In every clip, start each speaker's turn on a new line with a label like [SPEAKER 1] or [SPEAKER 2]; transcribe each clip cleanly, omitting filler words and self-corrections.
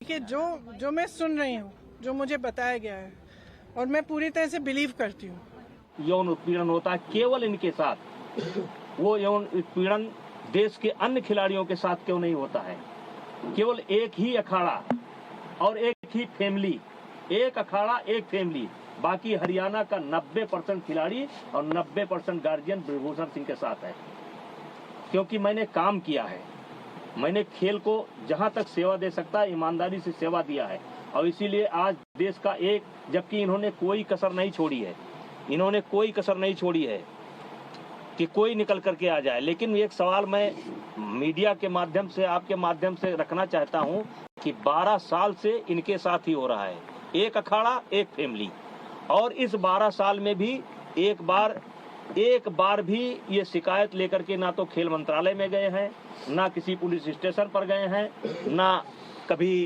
[SPEAKER 1] कि जो मैं सुन रही हूँ, जो मुझे बताया गया है और मैं पूरी तरह से बिलीव करती हूँ,
[SPEAKER 2] यौन उत्पीड़न होता है केवल इनके साथ। वो यौन उत्पीड़न देश के अन्य खिलाड़ियों के साथ क्यों नहीं होता है? केवल एक ही अखाड़ा और एक ही फैमिली, एक अखाड़ा एक फैमिली, बाकी हरियाणा का 90% खिलाड़ी और 90% गार्जियन ब्रिजभूषण सिंह के साथ है। क्योंकि मैंने काम किया है, मैंने खेल को जहां तक सेवा दे सकता है ईमानदारी से सेवा दिया है, और इसीलिए आज देश का एक, जबकि इन्होंने कोई कसर नहीं छोड़ी है, इन्होंने कोई कसर नहीं छोड़ी है कि कोई निकल करके आ जाए। लेकिन एक सवाल मैं मीडिया के माध्यम से, आपके माध्यम से रखना चाहता हूं कि 12 साल से इनके साथ ही हो रहा है, एक अखाड़ा एक फैमिली, और इस 12 साल में भी एक बार भी ये शिकायत लेकर के ना तो खेल मंत्रालय में गए हैं, ना किसी पुलिस स्टेशन पर गए हैं, ना कभी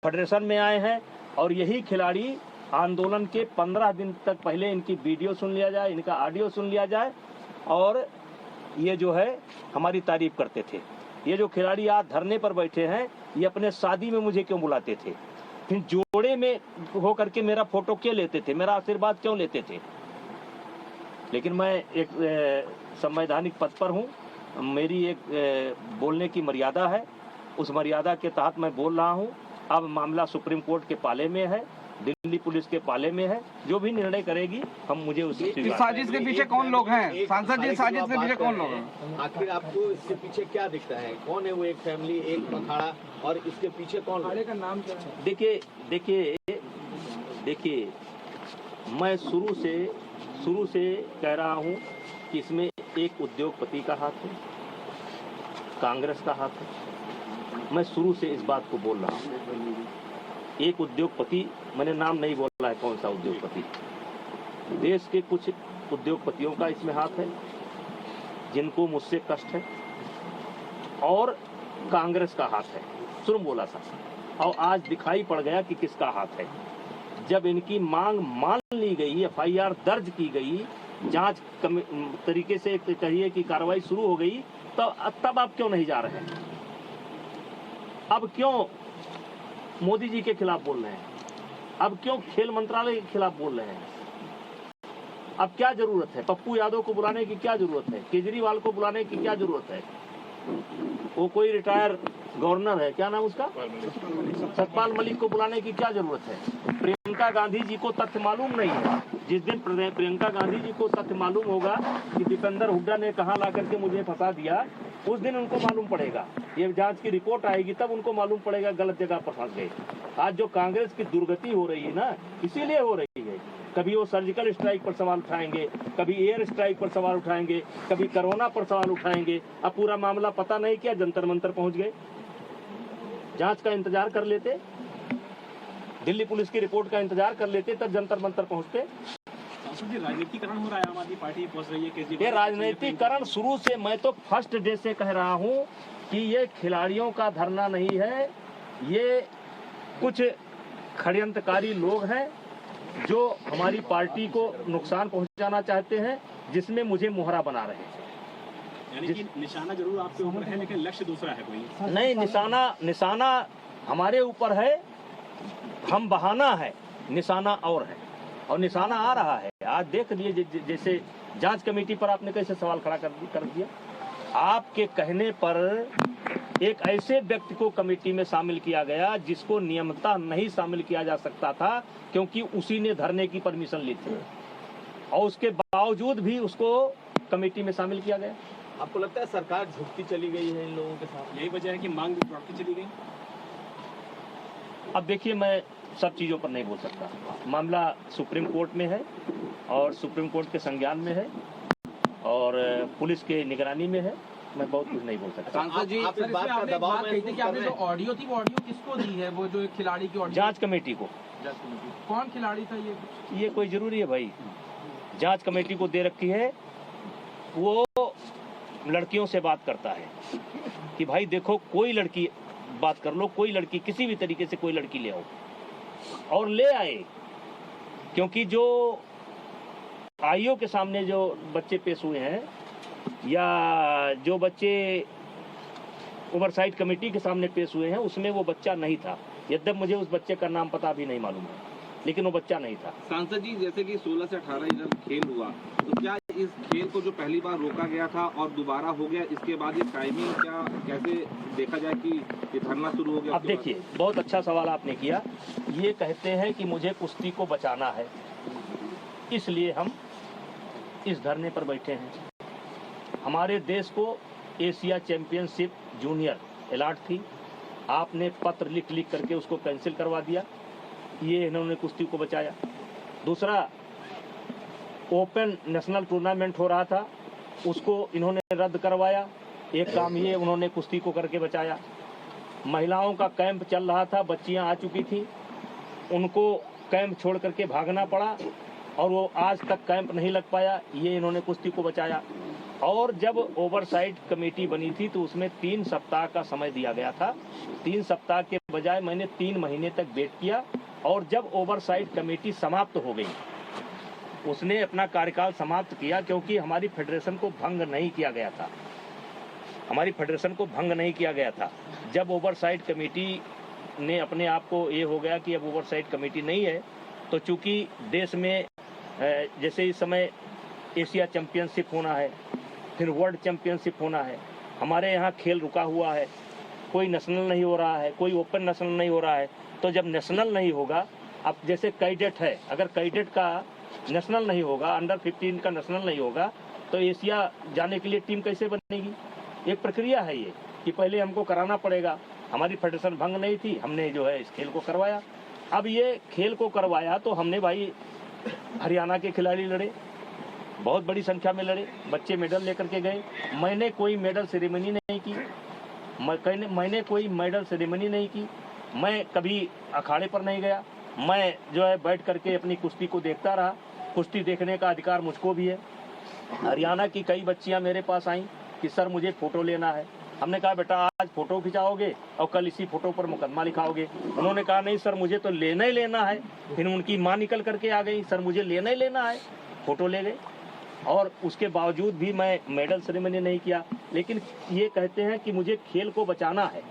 [SPEAKER 2] फेडरेशन में आए हैं। और यही खिलाड़ी आंदोलन के 15 दिन तक पहले इनकी वीडियो सुन लिया जाए, इनका ऑडियो सुन लिया जाए, और ये जो है हमारी तारीफ करते थे। ये जो खिलाड़ी आज धरने पर बैठे हैं, ये अपने शादी में मुझे क्यों बुलाते थे, फिर जोड़े में होकर के मेरा फोटो क्यों लेते थे, मेरा आशीर्वाद क्यों लेते थे? लेकिन मैं एक संवैधानिक पद पर हूँ, मेरी एक बोलने की मर्यादा है, उस मर्यादा के तहत मैं बोल रहा हूँ। अब मामला सुप्रीम कोर्ट के पाले में है, दिल्ली पुलिस के पाले में है, जो भी निर्णय करेगी हम मुझे उसे
[SPEAKER 3] इस साजिश के पीछे कौन लोग हैं? सांसद जी, साजिश के पीछे कौन लोग हैं?
[SPEAKER 4] आखिर आपको इसके पीछे क्या दिखता है? कौन है वो एक फैमिली, एक अखाड़ा, और इसके पीछे कौन? अखाड़े का नाम क्या है?
[SPEAKER 2] देखिए, मैं शुरू से कह रहा हूँ कि इसमें एक उद्योगपति का हाथ है, कांग्रेस का हाथ है। मैं शुरू से इस बात को बोल रहा हूँ। एक उद्योगपति, मैंने नाम नहीं बोला है कौन सा उद्योगपति, देश के कुछ उद्योगपतियों का इसमें हाथ है जिनको मुझसे कष्ट है, और कांग्रेस का हाथ है, शुरू बोला था, और आज दिखाई पड़ गया कि किसका हाथ है। जब इनकी मांग मान ली गई, FIR दर्ज की गई, जांच तरीके से कहिए कि कार्रवाई शुरू हो गई, तो तब आप क्यों नहीं जा रहे हैं? अब क्यों मोदी जी के खिलाफ बोल रहे हैं? अब क्यों खेल मंत्रालय के खिलाफ बोल रहे हैं? अब क्या जरूरत है? पप्पू यादव को बुलाने की क्या जरूरत है? केजरीवाल को बुलाने की क्या जरूरत है? वो कोई रिटायर गवर्नर है, क्या नाम उसका, सतपाल मलिक को बुलाने की क्या जरूरत है? प्रियंका गांधी जी को तथ्य मालूम नहीं है। जिस दिन प्रियंका गांधी जी को तथ्य मालूम होगा कि दीपेंद्र हुड्डा ने कहां ला करके मुझे फंसा दिया, उस दिन उनको मालूम पड़ेगा। ये जांच की रिपोर्ट आएगी तब उनको मालूम पड़ेगा गलत जगह पर फंस गए। आज जो कांग्रेस की दुर्गति हो रही है ना, इसीलिए हो रही है। कभी वो सर्जिकल स्ट्राइक पर सवाल उठाएंगे, कभी एयर स्ट्राइक पर सवाल उठाएंगे, कभी कोरोना पर सवाल उठाएंगे। अब पूरा मामला पता नहीं क्या जंतर मंतर पहुंच गए। जांच का इंतजार कर लेते, दिल्ली पुलिस की रिपोर्ट का इंतजार कर लेते, तब जंतर मंतर पहुंचते।
[SPEAKER 5] राजनीतिकरण हो रहा है, आम आदमी पार्टी पहुंच रही है।
[SPEAKER 2] ये राजनीतिकरण शुरू से, मैं तो फर्स्ट डे से कह रहा हूं कि ये खिलाड़ियों का धरना नहीं है, ये कुछ षड्यंत्रकारी लोग हैं जो हमारी पार्टी को नुकसान पहुंचाना चाहते हैं, जिसमें मुझे मोहरा बना रहे हैं।
[SPEAKER 5] यानी कि निशाना जरूर आपके ऊपर है, लेकिन लक्ष्य दूसरा है कोई?
[SPEAKER 2] नहीं, निशाना हमारे ऊपर है, हम बहाना है, निशाना और है, और निशाना आ रहा है। आज देख लिए जैसे जांच कमेटी पर आपने कैसे सवाल खड़ा कर दिया। आपके कहने पर एक ऐसे व्यक्ति को कमेटी में शामिल किया गया जिसको नियमतः नहीं शामिल किया जा सकता था, क्योंकि उसी ने धरने की परमिशन ली थी, और उसके बावजूद भी उसको कमेटी में शामिल किया गया।
[SPEAKER 4] आपको लगता है सरकार झुकती चली गई है इन लोगों के साथ?
[SPEAKER 5] यही वजह है कि मांग भी बढ़ती चली गई।
[SPEAKER 2] अब देखिए, मैं सब चीजों पर नहीं बोल सकता। मामला सुप्रीम कोर्ट में है, और सुप्रीम कोर्ट के संज्ञान में है, और पुलिस के निगरानी में है। मैं बहुत कुछ नहीं बोल सकता।
[SPEAKER 3] सांसद जी,
[SPEAKER 4] आप इस बात का दबाव
[SPEAKER 3] आपने जो ऑडियो थी, वो ऑडियो किसको दी है? वो जो एक खिलाड़ी की ऑडियो?
[SPEAKER 2] जांच कमेटी को।
[SPEAKER 3] कौन खिलाड़ी था
[SPEAKER 2] ये कोई जरूरी है भाई? जांच कमेटी को दे रखी है। वो लड़कियों से बात करता है कि भाई देखो, कोई लड़की बात कर लो, कोई लड़की, किसी भी तरीके से कोई लड़की ले आओ, और ले आए। क्योंकि जो आईओ के सामने जो बच्चे पेश हुए हैं, या जो बच्चे ओवरसाइट कमेटी के सामने पेश हुए हैं, उसमें वो बच्चा नहीं था। यद्यप मुझे उस बच्चे का नाम पता भी नहीं मालूम है, लेकिन वो बच्चा नहीं था।
[SPEAKER 3] सांसद जी, जैसे कि 16 से 18 जब खेल हुआ तो क्या इस खेल को जो पहली बार रोका गया था और दोबारा हो गया, इसके बाद ये टाइमिंग क्या कैसे देखा जाए कि ये धरना शुरू हो गया?
[SPEAKER 2] अब देखिए, बहुत अच्छा सवाल आपने किया। ये कहते हैं कि मुझे कुश्ती को बचाना है, इसलिए हम इस धरने पर बैठे हैं। हमारे देश को एशिया चैंपियनशिप जूनियर अलॉट थी, आपने पत्र लिख लिख करके उसको कैंसिल करवा दिया, ये इन्होंने कुश्ती को बचाया। दूसरा, ओपन नेशनल टूर्नामेंट हो रहा था, उसको इन्होंने रद्द करवाया, एक काम ये उन्होंने कुश्ती को करके बचाया। महिलाओं का कैंप चल रहा था, बच्चियां आ चुकी थी, उनको कैंप छोड़ करके भागना पड़ा और वो आज तक कैंप नहीं लग पाया, ये इन्होंने कुश्ती को बचाया। और जब ओवरसाइट कमेटी बनी थी तो उसमें 3 सप्ताह का समय दिया गया था, 3 सप्ताह के बजाय मैंने 3 महीने तक वेट किया। और जब ओवरसाइट कमेटी समाप्त हो गई, उसने अपना कार्यकाल समाप्त किया, क्योंकि हमारी फेडरेशन को भंग नहीं किया गया था, हमारी फेडरेशन को भंग नहीं किया गया था। जब ओवरसाइट कमेटी ने अपने आप को ये हो गया कि अब ओवरसाइट कमेटी नहीं है, तो चूंकि देश में जैसे इस समय एशिया चैंपियनशिप होना है, फिर वर्ल्ड चैंपियनशिप होना है, हमारे यहाँ खेल रुका हुआ है, कोई नेशनल नहीं हो रहा है, कोई ओपन नेशनल नहीं हो रहा है। तो जब नेशनल नहीं होगा, अब जैसे कैडेट है, अगर कैडेट का नेशनल नहीं होगा, अंडर 15 का नेशनल नहीं होगा, तो एशिया जाने के लिए टीम कैसे बनेगी? एक प्रक्रिया है ये कि पहले हमको कराना पड़ेगा। हमारी फेडरेशन भंग नहीं थी, हमने जो है इस खेल को करवाया। अब ये खेल को करवाया तो हमने भाई हरियाणा के खिलाड़ी लड़े, बहुत बड़ी संख्या में लड़े, बच्चे मेडल लेकर के गए। मैंने कोई मेडल सेरेमनी नहीं की, मैंने कोई मेडल सेरेमनी नहीं की, मैं कभी अखाड़े पर नहीं गया, मैं जो है बैठ करके अपनी कुश्ती को देखता रहा। कुश्ती देखने का अधिकार मुझको भी है। हरियाणा की कई बच्चियां मेरे पास आईं कि सर मुझे फोटो लेना है। हमने कहा बेटा आज फोटो खिंचाओगे और कल इसी फोटो पर मुकदमा लिखाओगे। उन्होंने कहा नहीं सर मुझे तो लेना ही लेना है। फिर उनकी माँ निकल करके आ गई, सर मुझे लेना ही लेना है, फोटो ले गए। और उसके बावजूद भी मैं मेडल सेरेमनी नहीं किया। लेकिन ये कहते हैं कि मुझे खेल को बचाना है,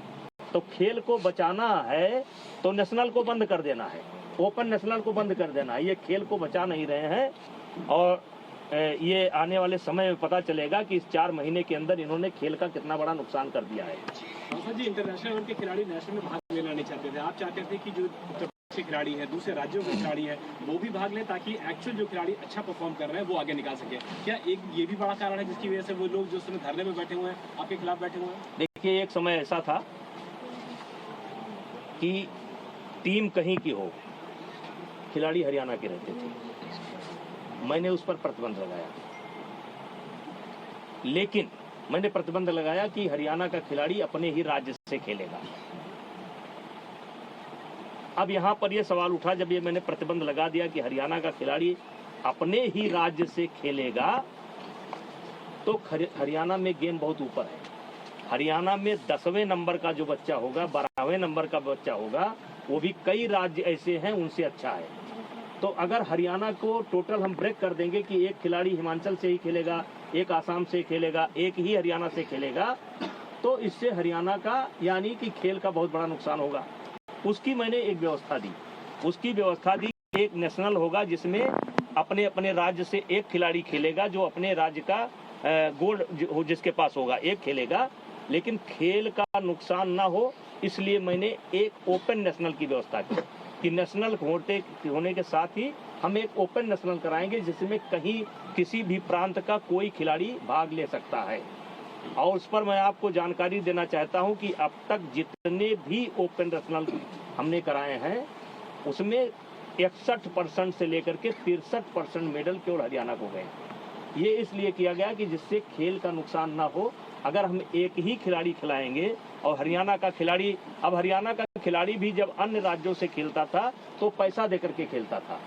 [SPEAKER 2] तो खेल को बचाना है तो नेशनल को बंद कर देना है, ओपन नेशनल को बंद कर देना है। ये खेल को बचा नहीं रहे हैं और ये आने वाले समय में पता चलेगा कि इस 4 महीने के अंदर इन्होंने खेल का कितना बड़ा नुकसान कर दिया है।
[SPEAKER 5] सांसद जी, इंटरनेशनल लेवल के खिलाड़ी नेशनल में भाग लेना नहीं चाहते थे, आप चाहते थे कि जो उत्तर प्रदेश के खिलाड़ी है, दूसरे राज्यों के खिलाड़ी है, वो भी भाग लें ताकि एक्चुअल जो खिलाड़ी अच्छा परफॉर्म कर रहे हैं वो आगे निकाल सके। क्या एक ये भी बड़ा कारण है जिसकी वजह से वो लोग जो समय धरने में बैठे हुए हैं आपके खिलाफ बैठे हुए हैं?
[SPEAKER 2] देखिए, एक समय ऐसा था कि टीम कहीं की हो, खिलाड़ी हरियाणा के रहते थे, मैंने उस पर प्रतिबंध लगाया। लेकिन मैंने प्रतिबंध लगाया कि हरियाणा का खिलाड़ी अपने ही राज्य से खेलेगा। अब यहां पर यह सवाल उठा, जब ये मैंने प्रतिबंध लगा दिया कि हरियाणा का खिलाड़ी अपने ही राज्य से खेलेगा, तो हरियाणा में गेम बहुत ऊपर है। हरियाणा में 10वें नंबर का जो बच्चा होगा, 12वें नंबर का बच्चा होगा, वो भी कई राज्य ऐसे हैं उनसे अच्छा है। तो अगर हरियाणा को टोटल हम ब्रेक कर देंगे कि एक खिलाड़ी हिमाचल से ही खेलेगा, एक आसाम से खेलेगा, एक ही हरियाणा से खेलेगा, तो इससे हरियाणा का यानी कि खेल का बहुत बड़ा नुकसान होगा। उसकी मैंने एक व्यवस्था दी, एक नेशनल होगा जिसमें अपने अपने राज्य से एक खिलाड़ी खेलेगा, जो अपने राज्य का गोल्ड जिसके पास होगा एक खेलेगा, लेकिन खेल का नुकसान ना हो, इसलिए मैंने एक ओपन नेशनल की व्यवस्था की कि नेशनल होने के साथ ही हम एक ओपन नेशनल कराएंगे जिसमें कहीं किसी भी प्रांत का कोई खिलाड़ी भाग ले सकता है। और उस पर मैं आपको जानकारी देना चाहता हूं कि अब तक जितने भी ओपन नेशनल हमने कराए हैं उसमें 61% से लेकर के 63% मेडल केवल हरियाणा को गए। ये इसलिए किया गया कि जिससे खेल का नुकसान ना हो। अगर हम एक ही खिलाड़ी खिलाएंगे और हरियाणा का खिलाड़ी, अब हरियाणा का खिलाड़ी भी जब अन्य राज्यों से खेलता था तो पैसा देकर के खेलता था,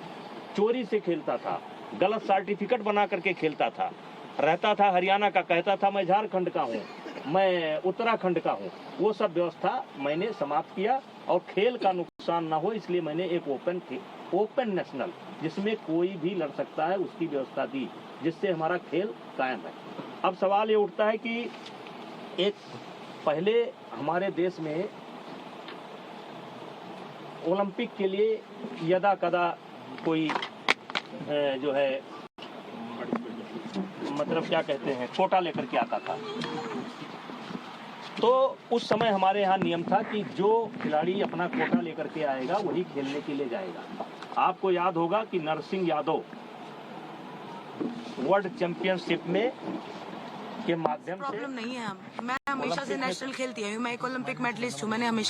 [SPEAKER 2] चोरी से खेलता था, गलत सर्टिफिकेट बना करके खेलता था, रहता था हरियाणा का, कहता था मैं झारखंड का हूँ, मैं उत्तराखंड का हूँ। वो सब व्यवस्था मैंने समाप्त किया और खेल का नुकसान ना हो इसलिए मैंने एक ओपन नेशनल जिसमें कोई भी लड़ सकता है उसकी व्यवस्था दी, जिससे हमारा खेल कायम है। अब सवाल ये उठता है कि एक पहले हमारे देश में ओलंपिक के लिए यदा कदा कोई जो है मतलब क्या कहते हैं कोटा लेकर के आता था। तो उस समय हमारे यहाँ नियम था कि जो खिलाड़ी अपना कोटा लेकर के आएगा वही खेलने के लिए जाएगा। आपको याद होगा कि नरसिंह यादव वर्ल्ड चैंपियनशिप में के माध्यम से
[SPEAKER 6] प्रॉब्लम नहीं है। मैं हमेशा से नेशनल खेलती आई हूँ, मैं एक ओलंपिक मेडलिस्ट हूँ, मैंने हमेशा